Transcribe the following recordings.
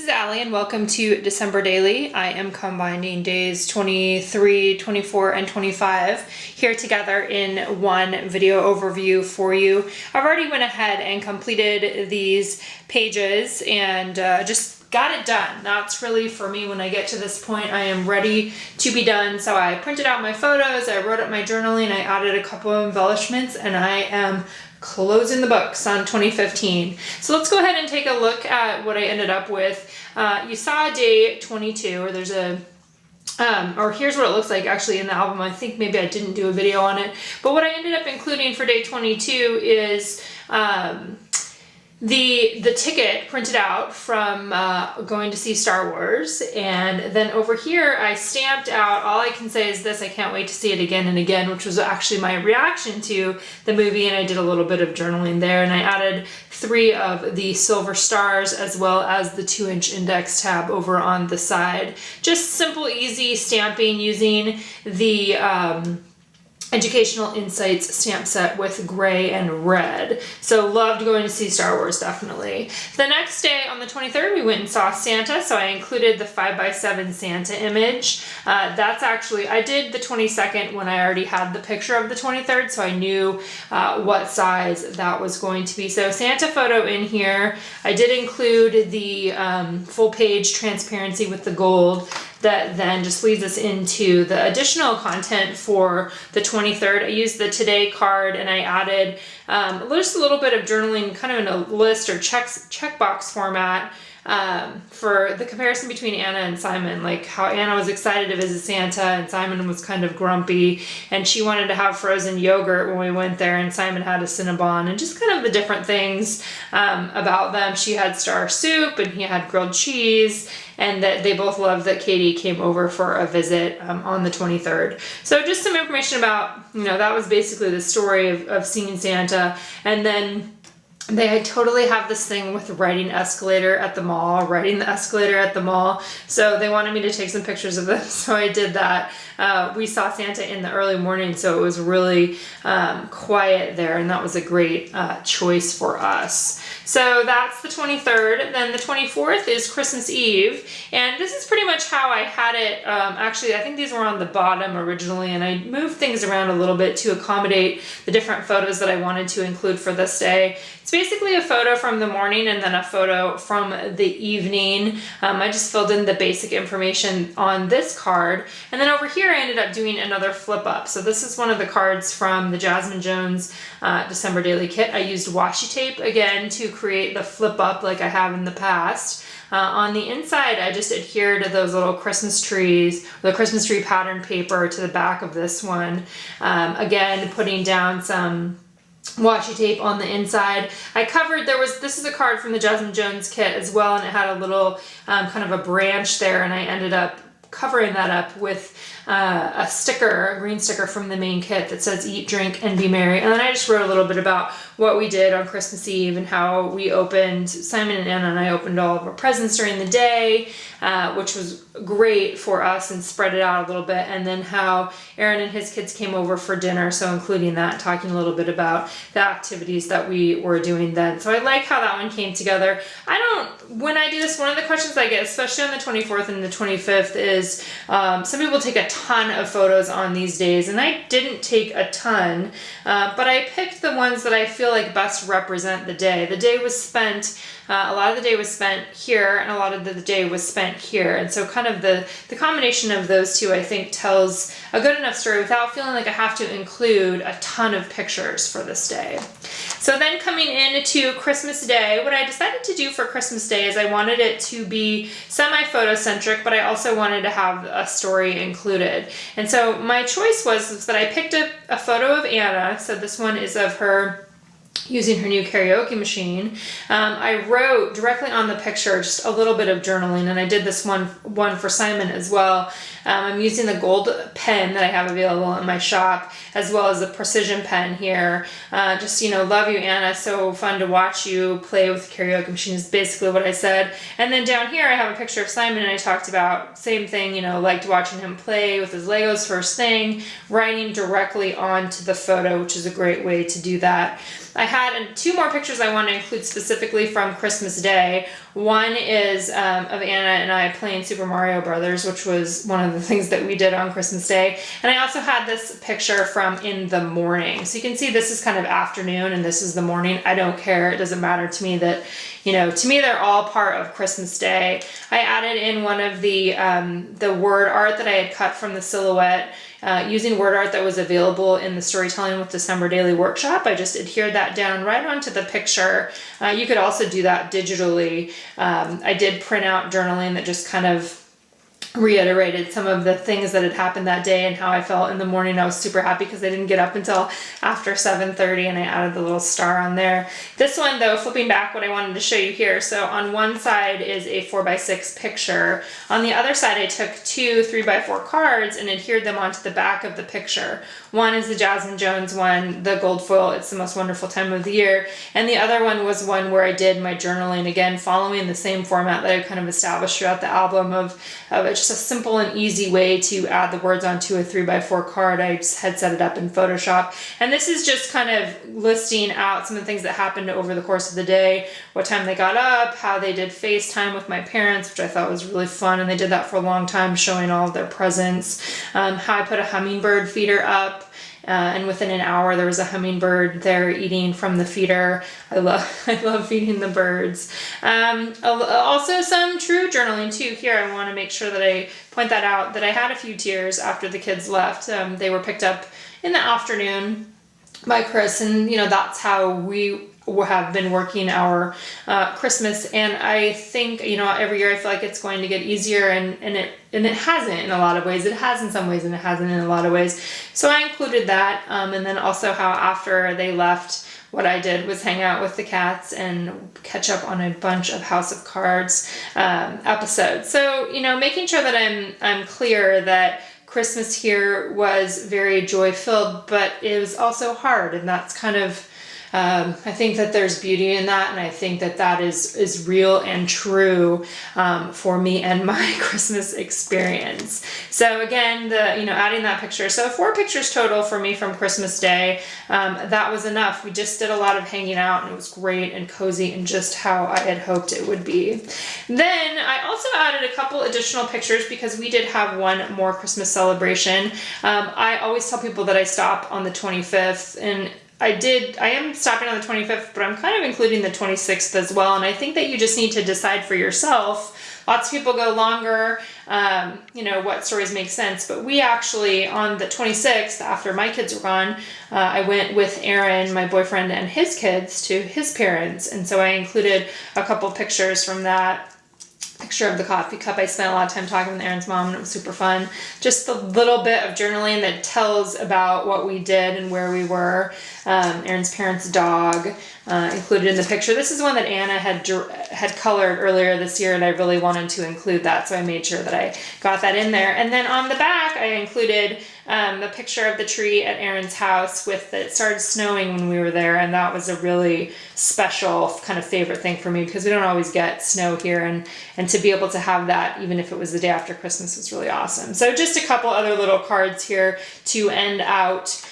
is Allie and welcome to December Daily. I am combining days 23, 24, and 25 here together in one video overview for you. I've already went ahead and completed these pages and just got it done. That's really for me when I get to this point, I am ready to be done. So I printed out my photos, I wrote up my journaling, I added a couple of embellishments, and I am closing the books on 2015. So let's go ahead and take a look at what I ended up with. You saw day 22, or there's a, or here's what it looks like actually in the album. I think maybe I didn't do a video on it, but what I ended up including for day 22 is the ticket printed out from going to see Star Wars, and then over here I stamped out, all I can say is this: I can't wait to see it again and again, which was actually my reaction to the movie, and I did a little bit of journaling there, and I added 3 of the silver stars as well as the 2-inch index tab over on the side. Just simple, easy stamping using the Educational Insights stamp set with gray and red. So loved going to see Star Wars, definitely. The next day on the 23rd, we went and saw Santa, so I included the 5x7 Santa image. That's actually, I did the 22nd when I already had the picture of the 23rd, so I knew what size that was going to be. So Santa photo in here. I did include the full page transparency with the gold. That then just leads us into the additional content for the 23rd. I used the Today card and I added just a little bit of journaling, kind of in a list or checkbox format for the comparison between Anna and Simon, like how Anna was excited to visit Santa and Simon was kind of grumpy, and she wanted to have frozen yogurt when we went there, and Simon had a Cinnabon, and just kind of the different things about them. She had star soup and he had grilled cheese, and that they both loved that Katie came over for a visit on the 23rd. So just some information about, that was basically the story of seeing Santa. And then they totally have this thing with riding the escalator at the mall. So they wanted me to take some pictures of them, so I did that. We saw Santa in the early morning, so it was really quiet there, and that was a great choice for us. So that's the 23rd. Then the 24th is Christmas Eve, and this is pretty much how I had it. Actually, I think these were on the bottom originally, and I moved things around a little bit to accommodate the different photos that I wanted to include for this day. It's basically a photo from the morning and then a photo from the evening. I just filled in the basic information on this card. And then over here I ended up doing another flip up. So this is one of the cards from the Jasmine Jones December Daily Kit. I used washi tape again to create the flip up like I have in the past. On the inside, I just adhered those little Christmas trees, the Christmas tree pattern paper to the back of this one. Again, putting down some washi tape on the inside. I covered, this is a card from the Jasmine Jones kit as well, and it had a little kind of a branch there, and I ended up covering that up with a sticker, a green sticker from the main kit that says "Eat, Drink, and Be Merry." And then I just wrote a little bit about what we did on Christmas Eve and how we opened, Simon and Anna and I opened all of our presents during the day, which was great for us, and spread it out a little bit. And then how Aaron and his kids came over for dinner, so including that, talking a little bit about the activities that we were doing then. So I like how that one came together. When I do this, one of the questions I get, especially on the 24th and the 25th, is some people take a ton of photos on these days, and I didn't take a ton, but I picked the ones that I feel like best represent the day. The day was spent, a lot of the day was spent here, and a lot of the day was spent here, and so kind of the combination of those two, I think, tells a good enough story without feeling like I have to include a ton of pictures for this day. So then coming into Christmas Day, what I decided to do for Christmas Day is I wanted it to be semi-photocentric, but I also wanted to have a story included. And so my choice was that I picked up a photo of Anna. So this one is of her using her new karaoke machine. I wrote directly on the picture just a little bit of journaling, and I did this one for Simon as well. I'm using the gold pen that I have available in my shop, as well as a precision pen here. Just, love you, Anna. So fun to watch you play with the karaoke machine is basically what I said. And then down here I have a picture of Simon, and I talked about same thing, liked watching him play with his Legos first thing, writing directly onto the photo, which is a great way to do that. I had two more pictures I want to include specifically from Christmas Day. One is of Anna and I playing Super Mario Brothers, which was one of the things that we did on Christmas Day. And I also had this picture from in the morning. So you can see this is kind of afternoon and this is the morning. I don't care. It doesn't matter to me that, you know, to me they're all part of Christmas Day. I added in one of the word art that I had cut from the silhouette. Using word art that was available in the Storytelling with December Daily Workshop. I just adhered that down right onto the picture. You could also do that digitally. I did print out journaling that just kind of reiterated some of the things that had happened that day and how I felt in the morning. I was super happy because I didn't get up until after 7:30 and I added the little star on there. This one though, flipping back, what I wanted to show you here. So on one side is a 4x6 picture. On the other side, I took two 3x4 cards and adhered them onto the back of the picture. One is the Jasmine Jones one, the gold foil, It's the Most Wonderful Time of the Year. And the other one was one where I did my journaling, again, following the same format that I kind of established throughout the album of just a simple and easy way to add the words onto a 3x4 card. I just had set it up in Photoshop. And this is just kind of listing out some of the things that happened over the course of the day, what time they got up, how they did FaceTime with my parents, which I thought was really fun. And they did that for a long time, showing all of their presents, how I put a hummingbird feeder up. And within an hour, there was a hummingbird there eating from the feeder. I love feeding the birds. Also some true journaling too. Here, I want to make sure that I point that out, that I had a few tears after the kids left. They were picked up in the afternoon by Chris, and you know, that's how we have been working our Christmas. And I think, you know, every year I feel like it's going to get easier, and it hasn't in a lot of ways. It has in some ways and it hasn't in a lot of ways. So I included that. And then also how after they left, what I did was hang out with the cats and catch up on a bunch of House of Cards episodes. So, you know, making sure that I'm clear that Christmas here was very joy-filled, but it was also hard, and that's kind of I think that there's beauty in that, and I think that that is real and true for me and my Christmas experience. So again, adding that picture. So 4 pictures total for me from Christmas Day. That was enough. We just did a lot of hanging out, and it was great and cozy and just how I had hoped it would be. Then I also added a couple additional pictures because we did have one more Christmas celebration. I always tell people that I stop on the 25th, and I am stopping on the 25th, but I'm kind of including the 26th as well. And I think that you just need to decide for yourself. Lots of people go longer, what stories make sense. But we actually, on the 26th, after my kids were gone, I went with Aaron, my boyfriend, and his kids to his parents. And so I included a couple pictures from that. Picture of the coffee cup. I spent a lot of time talking with Aaron's mom, and it was super fun. Just a little bit of journaling that tells about what we did and where we were. Aaron's parents' dog included in the picture. This is one that Anna had colored earlier this year, and I really wanted to include that, so I made sure that I got that in there. And then on the back, I included the picture of the tree at Aaron's house it started snowing when we were there, and that was a really special kind of favorite thing for me because we don't always get snow here, and to be able to have that even if it was the day after Christmas was really awesome. So just a couple other little cards here to end out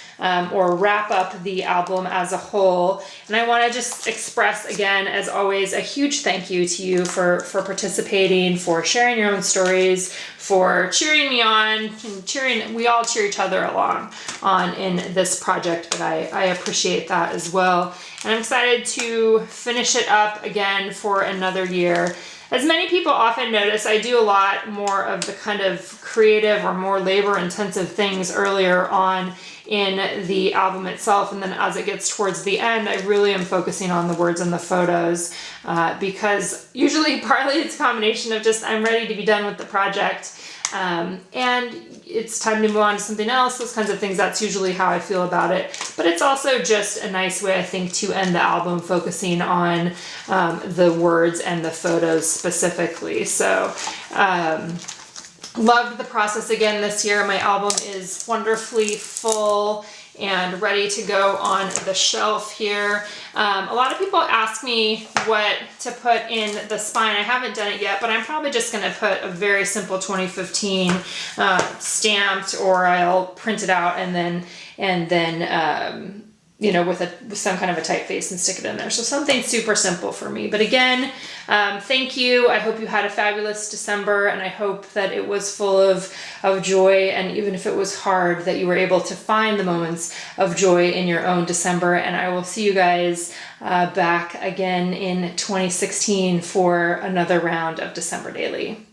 or wrap up the album as a whole. And I want to just express again, as always, a huge thank you to you for participating, for sharing your own stories, for cheering me on, and we all cheer each other along in this project, but I appreciate that as well. And I'm excited to finish it up again for another year. As many people often notice, I do a lot more of the kind of creative or more labor-intensive things earlier on in the album itself, and then as it gets towards the end, I really am focusing on the words and the photos because usually partly it's a combination of just I'm ready to be done with the project and it's time to move on to something else, those kinds of things. That's usually how I feel about it, but it's also just a nice way, I think, to end the album focusing on the words and the photos specifically. So loved the process again this year. My album is wonderfully full and ready to go on the shelf here. A lot of people ask me what to put in the spine. I haven't done it yet, but I'm probably just gonna put a very simple 2015 stamped, or I'll print it out and then with some kind of a typeface and stick it in there. So something super simple for me. But again, thank you. I hope you had a fabulous December, and I hope that it was full of joy. And even if it was hard, that you were able to find the moments of joy in your own December. And I will see you guys back again in 2016 for another round of December Daily.